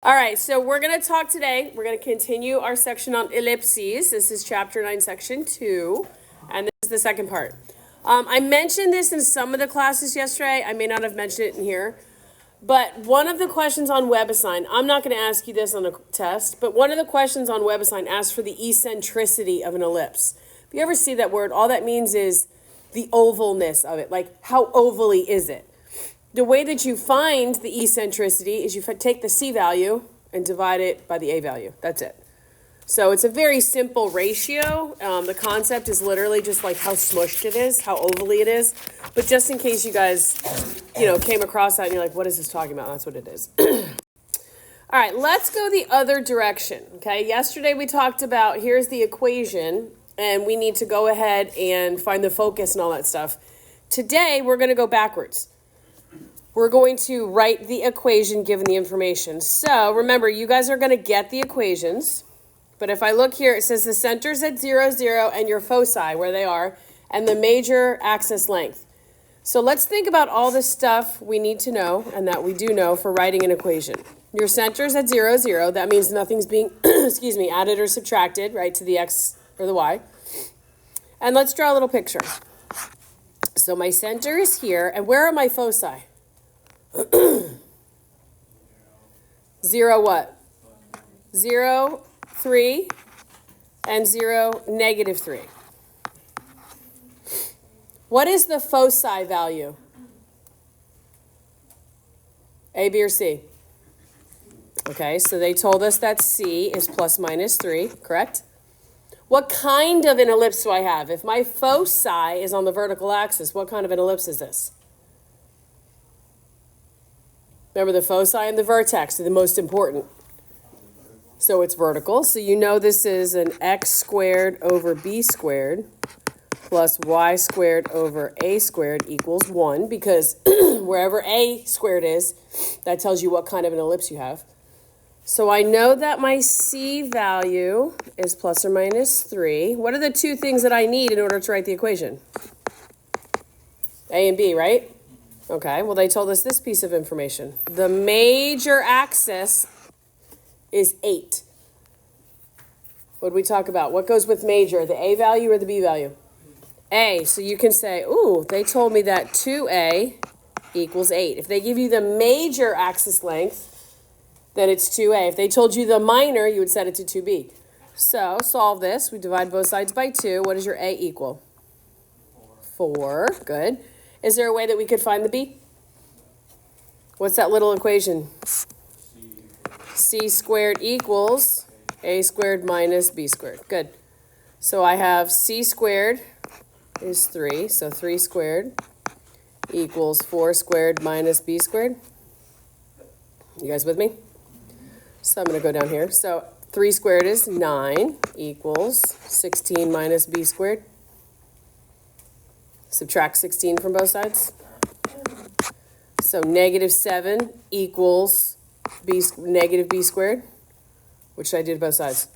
All right, so we're going to talk today. We're going to continue our section on ellipses. This is chapter 9, section 2, and this is the second part. I mentioned this in some of the classes yesterday. I may not have mentioned it in here, but one of the questions on WebAssign, I'm not going to ask you this on a test, but one of the questions on WebAssign asks for the eccentricity of an ellipse. If you ever see that word, all that means is the ovalness of it, like how ovally is it? The way that you find the eccentricity is you take the C value and divide it by the A value. That's it. So it's a very simple ratio. The concept is literally just like how smushed it is, how ovally it is. But just in case you guys, came across that and you're like, what is this talking about? That's what it is. All right, let's go the other direction. Okay, yesterday we talked about here's the equation and we need to go ahead and find the focus and all that stuff. Today we're going to go backwards. We're going to write the equation given the information. So remember, you guys are going to get the equations. But if I look here, it says the center's at 0, 0, and your foci, where they are, and the major axis length. So let's think about all the stuff we need to know, and that we do know for writing an equation. Your center's at 0, 0. That means nothing's being, added or subtracted, right, to the x or the y. And let's draw a little picture. So my center is here, and where are my foci? 0 what? 0, 3, and 0, negative 3. What is the foci value? A, B, or C? Okay, so they told us that C is plus minus 3, correct? What kind of an ellipse do I have? If my foci is on the vertical axis, what kind of an ellipse is this? Remember, the foci and the vertex are the most important. So it's vertical. So you know this is an x squared over b squared plus y squared over a squared equals 1, because wherever a squared is, that tells you what kind of an ellipse you have. So I know that my c value is plus or minus 3. What are the two things that I need in order to write the equation? A and b, right? Okay, well, they told us this piece of information. The major axis is 8. What did we talk about? What goes with major, the A value or the B value? A, so you can say, ooh, they told me that 2A equals 8. If they give you the major axis length, then it's 2A. If they told you the minor, you would set it to 2B. So solve this. We divide both sides by 2. What does your A equal? 4. Good. Is there a way that we could find the B? What's that little equation? C squared equals A squared minus B squared. Good. So I have C squared is 3. So 3 squared equals 4 squared minus B squared. You guys with me? So I'm going to go down here. So 3 squared is 9 equals 16 minus B squared. Subtract 16 from both sides. So negative 7 equals negative b squared, which I did both sides.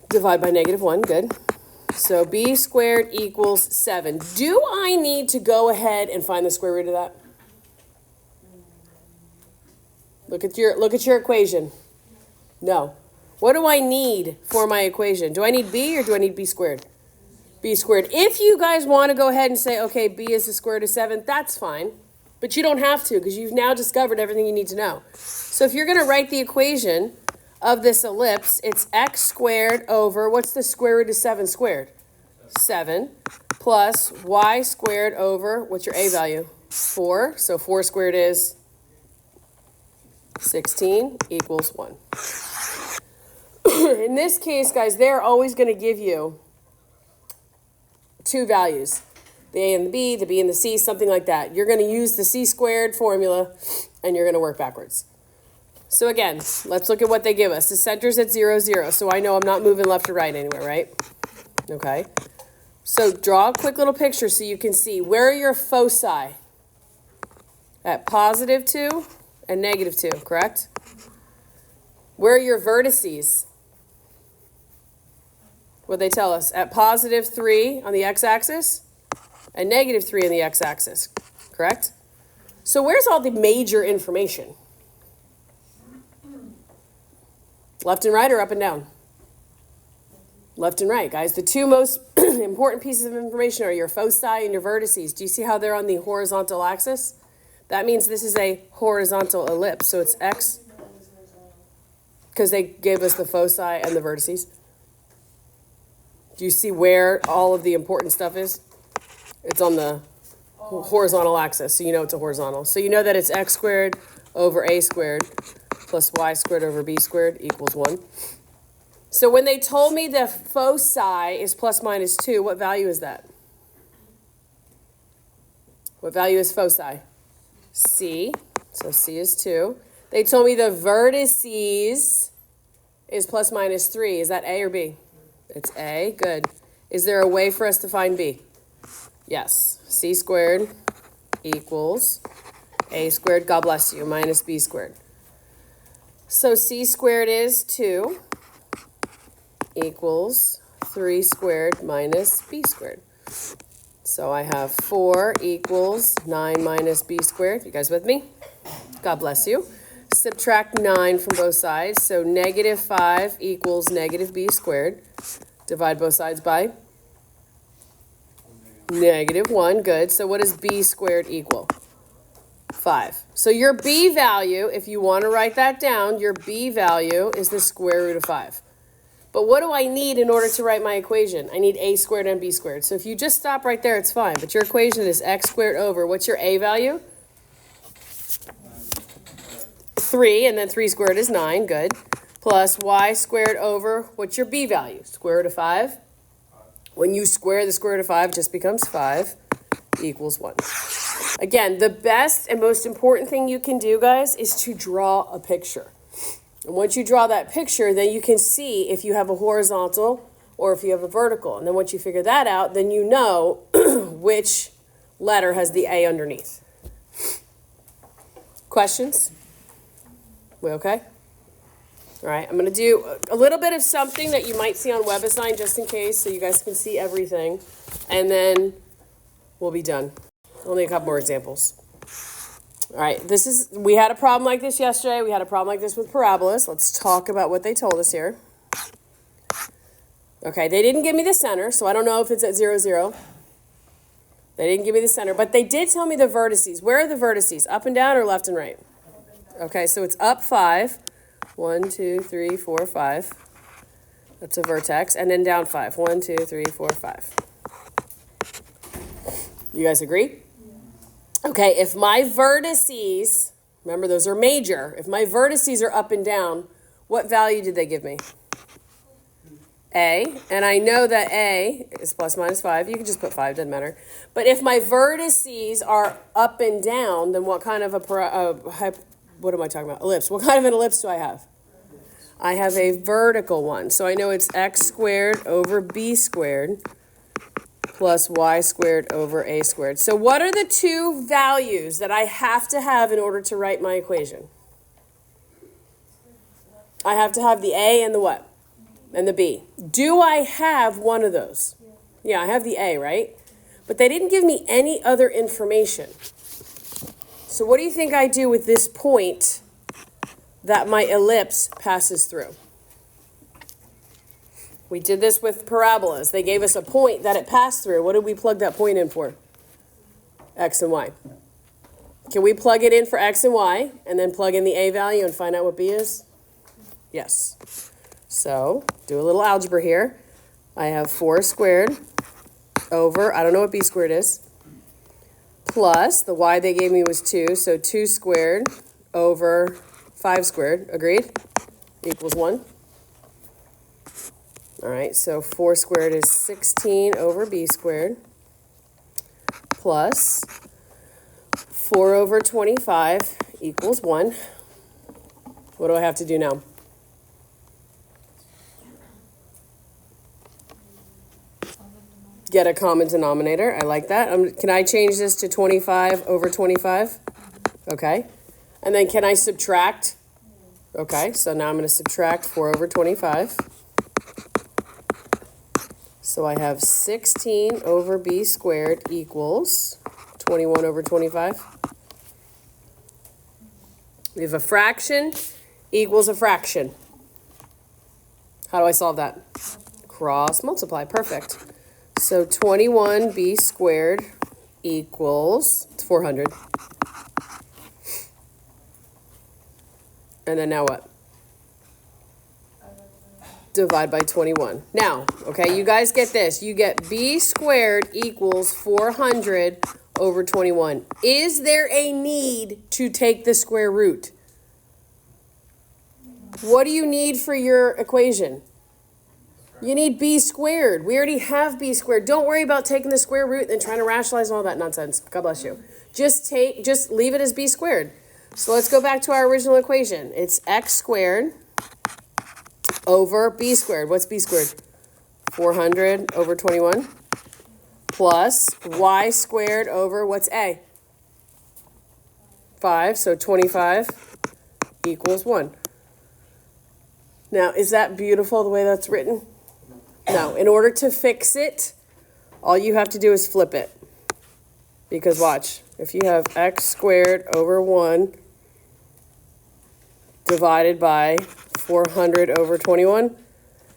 Divide by negative 1, good. So b squared equals 7. Do I need to go ahead and find the square root of that? Look at your equation. No. What do I need for my equation? Do I need b or do I need b squared? B squared. If you guys want to go ahead and say, okay, b is the square root of 7, that's fine. But you don't have to, because you've now discovered everything you need to know. So if you're going to write the equation of this ellipse, it's x squared over, what's the square root of 7 squared? 7 plus y squared over, what's your a value? 4. So 4 squared is 16 equals 1. In this case, guys, they're always going to give you two values, the A and the B and the C, something like that. You're going to use the C squared formula, and you're going to work backwards. So again, let's look at what they give us. The center's at 0, 0, so I know I'm not moving left or right anywhere, right? Okay. So draw a quick little picture so you can see, where are your foci? At positive 2 and negative 2, correct? Where are your vertices? What they tell us? At positive 3 on the x-axis and negative 3 on the x-axis, correct? So where's all the major information? Left and right or up and down? Left and right, guys. The two most important pieces of information are your foci and your vertices. Do you see how they're on the horizontal axis? That means this is a horizontal ellipse. So it's x, because they gave us the foci and the vertices. Do you see where all of the important stuff is? It's on the horizontal axis, so you know it's a horizontal. So you know that it's x squared over a squared plus y squared over b squared equals 1. So when they told me the foci is plus minus 2, what value is that? What value is foci? C. So C is 2. They told me the vertices is plus minus 3. Is that A or B? It's A. Good. Is there a way for us to find B? Yes. C squared equals A squared, God bless you, minus B squared. So C squared is 2 equals 3 squared minus B squared. So I have 4 equals 9 minus B squared. You guys with me? God bless you. Subtract 9 from both sides. So negative 5 equals negative B squared. Divide both sides by negative 1. Good. So what does B squared equal? 5. So your B value, if you want to write that down, your B value is the square root of 5. But what do I need in order to write my equation? I need A squared and B squared. So if you just stop right there, it's fine. But your equation is x squared over, what's your A value? 3, and then 3 squared is 9. Good. Plus y squared over, what's your B value? Square root of 5. When you square the square root of 5, it just becomes 5 equals 1. Again, the best and most important thing you can do, guys, is to draw a picture. And once you draw that picture, then you can see if you have a horizontal or if you have a vertical. And then once you figure that out, then you know which letter has the A underneath. Questions? We okay? All right, I'm going to do a little bit of something that you might see on WebAssign just in case so you guys can see everything. And then we'll be done. Only a couple more examples. All right, we had a problem like this yesterday. We had a problem like this with parabolas. Let's talk about what they told us here. Okay, they didn't give me the center, so I don't know if it's at 0, 0. They didn't give me the center, but they did tell me the vertices. Where are the vertices? Up and down or left and right? Okay, so it's up 5. 1, 2, 3, 4, 5. That's a vertex. And then down 5. 1, 2, 3, 4, 5. You guys agree? Okay, if my vertices, remember those are major, if my vertices are up and down, what value did they give me? A, and I know that A is plus minus 5. You can just put 5, doesn't matter. But if my vertices are up and down, then what kind of what am I talking about? Ellipse. What kind of an ellipse do I have? I have a vertical one. So I know it's x squared over b squared plus y squared over a squared. So what are the two values that I have to have in order to write my equation? I have to have the A and the what? And the B. Do I have one of those? Yeah, I have the A, right? But they didn't give me any other information. So what do you think I do with this point that my ellipse passes through? We did this with parabolas. They gave us a point that it passed through. What did we plug that point in for? X and Y. Can we plug it in for X and Y and then plug in the A value and find out what B is? Yes. So do a little algebra here. I have 4 squared over, I don't know what B squared is, plus the Y they gave me was 2, so 2 squared over 5 squared, agreed? Equals 1. All right, so 4 squared is 16 over B squared plus 4 over 25 equals 1. What do I have to do now? Get a common denominator. I like that. Can I change this to 25 over 25? Okay. And then can I subtract? Okay, so now I'm going to subtract 4 over 25. So I have 16 over b squared equals 21 over 25. We have a fraction equals a fraction. How do I solve that? Cross multiply. Perfect. So 21b squared equals, it's 400. And then now what? Divide by 21. Now, okay, you guys get this. You get b squared equals 400 over 21. Is there a need to take the square root? What do you need for your equation? You need b squared. We already have b squared. Don't worry about taking the square root and trying to rationalize all that nonsense. God bless you. Just leave it as b squared. So let's go back to our original equation. It's x squared over b squared. What's b squared? 400 over 21 plus y squared over what's a? 5. So 25 equals 1. Now, is that beautiful the way that's written? No. In order to fix it, all you have to do is flip it. Because watch, if you have x squared over 1 divided by 400 over 21,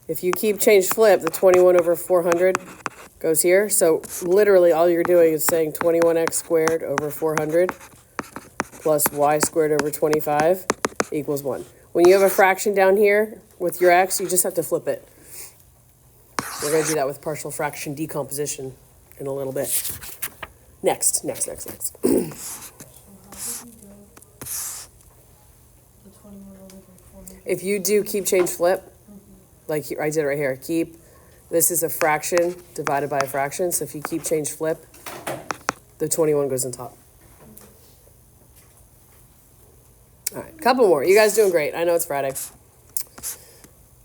if you keep change flip, the 21 over 400 goes here. So literally all you're doing is saying 21x squared over 400 plus y squared over 25 equals 1. When you have a fraction down here with your x, you just have to flip it. We're going to do that with partial fraction decomposition in a little bit. Next. If you do keep change flip, like I did right here, this is a fraction divided by a fraction. So if you keep change flip, the 21 goes on top. All right, couple more. You guys doing great. I know it's Friday.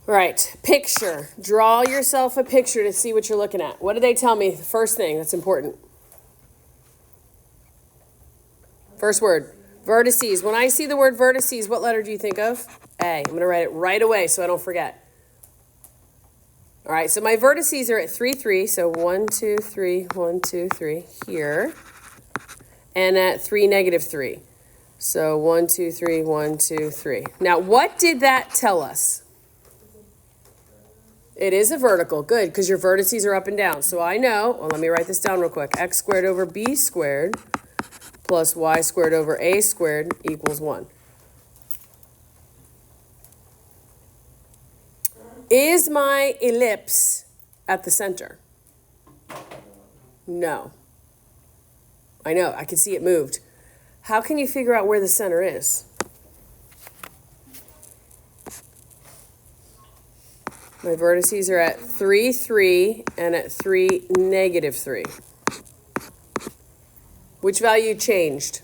All right, picture. Draw yourself a picture to see what you're looking at. What did they tell me? The first thing that's important. First word, vertices. When I see the word vertices, what letter do you think of? A. I'm going to write it right away so I don't forget. All right, so my vertices are at 3, 3. So 1, 2, 3, 1, 2, 3 here. And at 3, negative 3. So 1, 2, 3, 1, 2, 3. Now, what did that tell us? It is a vertical. Good, because your vertices are up and down. So I know, well, let me write this down real quick. X squared over b squared plus y squared over a squared equals 1. Is my ellipse at the center? No. I know, I can see it moved. How can you figure out where the center is? My vertices are at 3, 3, and at 3, negative 3. Which value changed?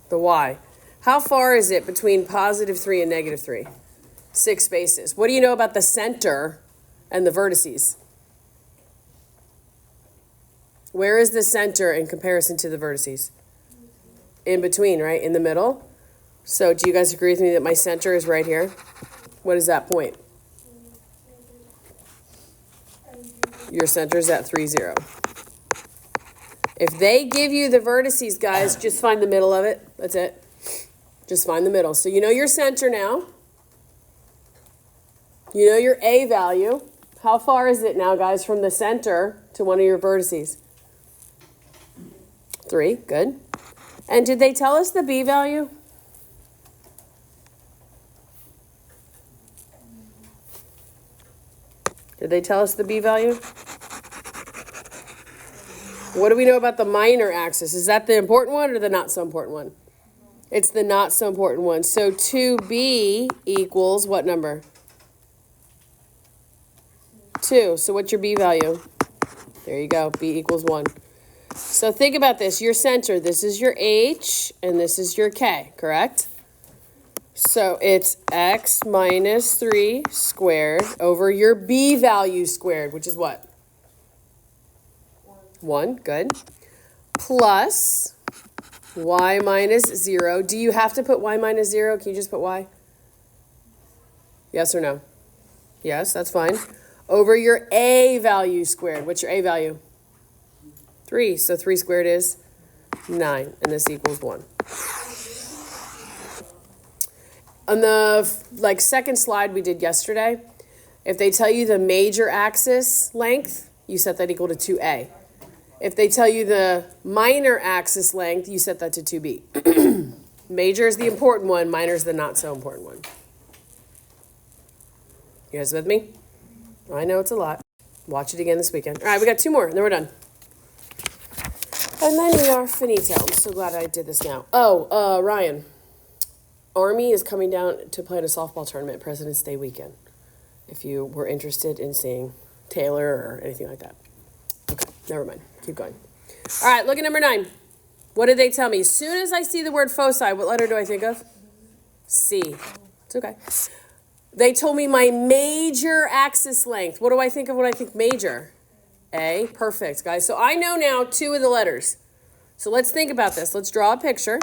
The y. How far is it between positive 3 and negative 3? 6 spaces. What do you know about the center and the vertices? Where is the center in comparison to the vertices? In between, right? In the middle. So do you guys agree with me that my center is right here? What is that point? Your center is at 3, 0. If they give you the vertices, guys, just find the middle of it. That's it. Just find the middle. So you know your center now. You know your A value. How far is it now, guys, from the center to one of your vertices? 3. Good. And did they tell us the B value? Did they tell us the B value? What do we know about the minor axis? Is that the important one or the not so important one? It's the not so important one. So 2b equals what number? 2. So what's your B value? There you go. B equals 1. So think about this. Your center, this is your H, and this is your K, correct? So it's x minus 3 squared over your B value squared, which is what? 1, good. Plus y minus 0. Do you have to put y minus 0? Can you just put y? Yes or no? Yes, that's fine. Over your A value squared. What's your A value? 3. So 3 squared is 9, and this equals 1. On the second slide we did yesterday, If they tell you the major axis length, you set that equal to 2a. If they tell you the minor axis length, you set that to 2b. Major is the important one, minor is the not so important one. You guys with me? I know it's a lot. Watch it again this weekend. All right, we got 2 more, and then we're done. And then we are finito. I'm so glad I did this now. Oh, Ryan. Army is coming down to play in a softball tournament President's Day weekend. If you were interested in seeing Taylor or anything like that. Okay, never mind. Keep going. All right, look at number 9. What did they tell me? As soon as I see the word foci, what letter do I think of? C. It's okay. They told me my major axis length. What do I think of when I think major? A. Perfect, guys. So I know now 2 of the letters. So let's think about this. Let's draw a picture.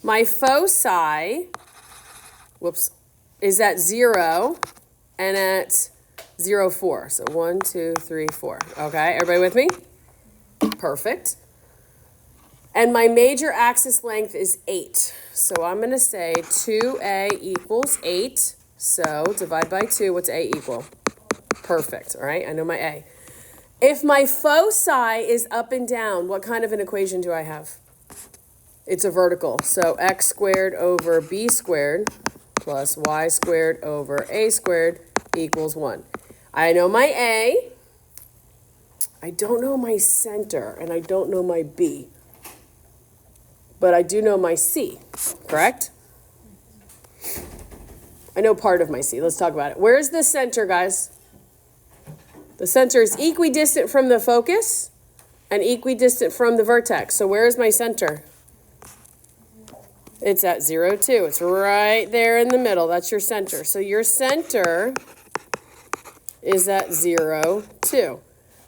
My foci, is at 0 and at 0, 4. So 1, 2, 3, 4. Okay, everybody with me? Perfect. And my major axis length is 8. So I'm going to say 2a equals 8. So divide by 2, what's a equal? Perfect, all right? I know my a. If my foci is up and down, what kind of an equation do I have? It's a vertical. So x squared over b squared plus y squared over a squared equals 1. I know my a. I don't know my center, and I don't know my b. But I do know my c, correct? I know part of my c. Let's talk about it. Where's the center, guys? The center is equidistant from the focus and equidistant from the vertex. So where is my center? It's at 0, 2. It's right there in the middle. That's your center. So your center is at 0, 2.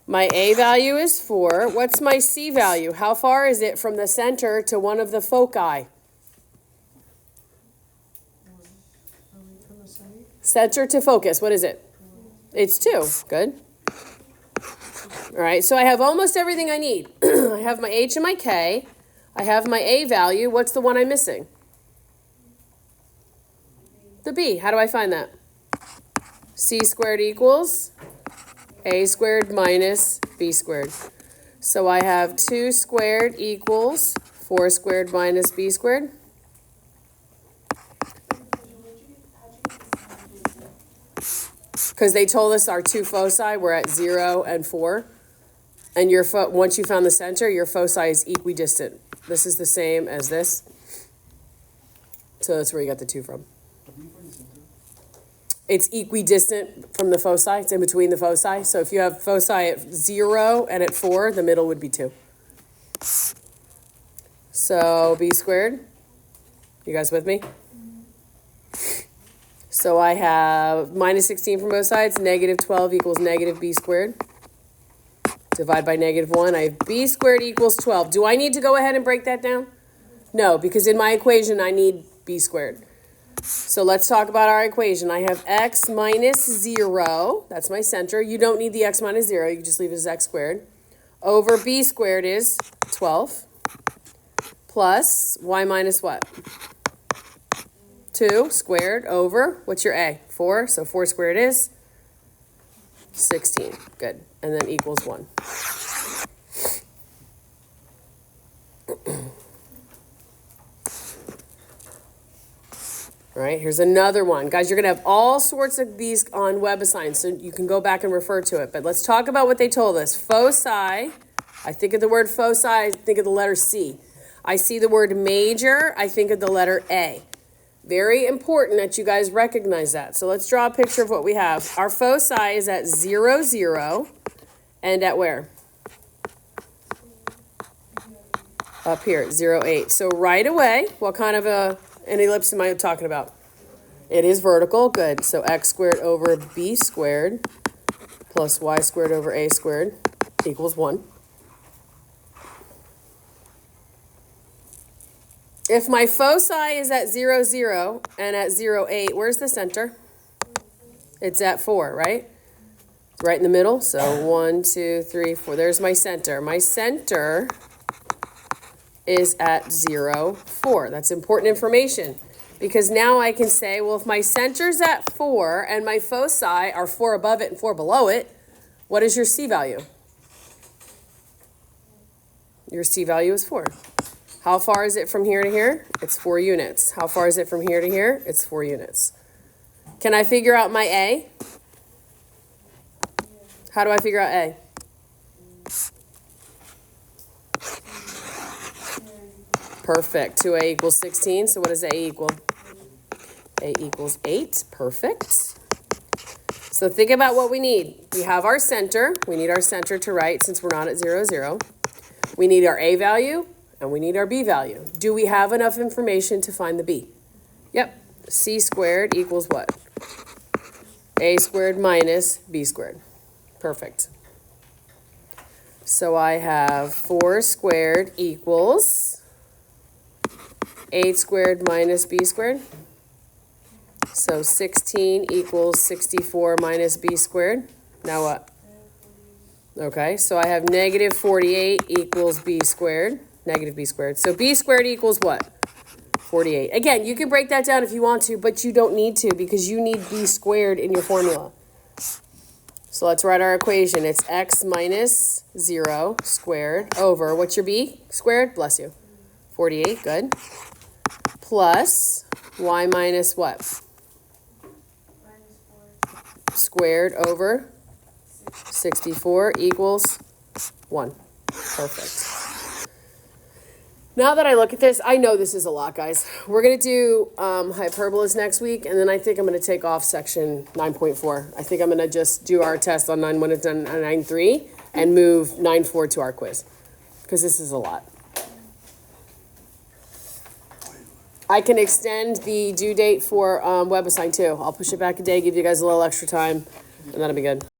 My A value is 4. What's my C value? How far is it from the center to one of the foci? Center to focus, what is it? It's 2. Good. All right, so I have almost everything I need. I have my H and my K. I have my A value. What's the one I'm missing? The B. How do I find that? C squared equals A squared minus B squared. So I have 2 squared equals 4 squared minus B squared. Because they told us our 2 foci were at 0 and 4. And once you found the center, your foci is equidistant. This is the same as this. So that's where you got the 2 from. It's equidistant from the foci. It's in between the foci. So if you have foci at 0 and at 4, the middle would be 2. So b squared. You guys with me? So I have minus 16 from both sides. Negative 12 equals negative b squared. Divide by negative 1. I have b squared equals 12. Do I need to go ahead and break that down? No, because in my equation, I need b squared. So let's talk about our equation. I have x minus 0. That's my center. You don't need the x minus 0. You can just leave it as x squared. Over b squared is 12. Plus y minus what? 2 squared over, what's your a? 4. So 4 squared is 16. Good. And then equals 1. All right, here's another one. Guys, you're going to have all sorts of these on web assigns, so you can go back and refer to it. But let's talk about what they told us. Foci, I think of the word foci, I think of the letter C. I see the word major, I think of the letter A. Very important that you guys recognize that. So let's draw a picture of what we have. Our foci is at 0, 0, and at where? Up here at 0, 8. So right away, what kind of an ellipse am I talking about? It is vertical. Good. So x squared over b squared plus y squared over a squared equals 1. If my foci is at 0, 0 and at 0, 8, where's the center? It's at 4, right? It's right in the middle. So 1, 2, 3, 4. There's my center. My center is at 0, 4. That's important information Because now I can say, well, if my center's at 4 and my foci are 4 above it and 4 below it, what is your C value? Your C value is 4. How far is it from here to here? It's 4 units. How far is it from here to here? It's 4 units. Can I figure out my A? How do I figure out A? Perfect. 2A equals 16. So what does A equal? A equals 8. Perfect. So think about what we need. We have our center. We need our center to write since we're not at 0, 0. We need our A value, and we need our B value. Do we have enough information to find the B? Yep. C squared equals what? A squared minus B squared. Perfect. So I have 4 squared equals 8 squared minus B squared. So 16 equals 64 minus B squared. Now what? Okay, so I have negative 48 equals B squared, negative B squared. So B squared equals what? 48. Again, you can break that down if you want to, but you don't need to because you need B squared in your formula. So let's write our equation. It's x minus 0 squared over, what's your B squared? Bless you. 48, good. Plus y minus what? Squared over 64 equals 1. Perfect. Now that I look at this, I know this is a lot, guys. We're going to do hyperbolas next week, and then I think I'm going to take off section 9.4. I think I'm going to just do our test on 9.1 and 9.3 and move 9.4 to our quiz, because this is a lot. I can extend the due date for WebAssign too. I'll push it back a day, give you guys a little extra time, and that'll be good.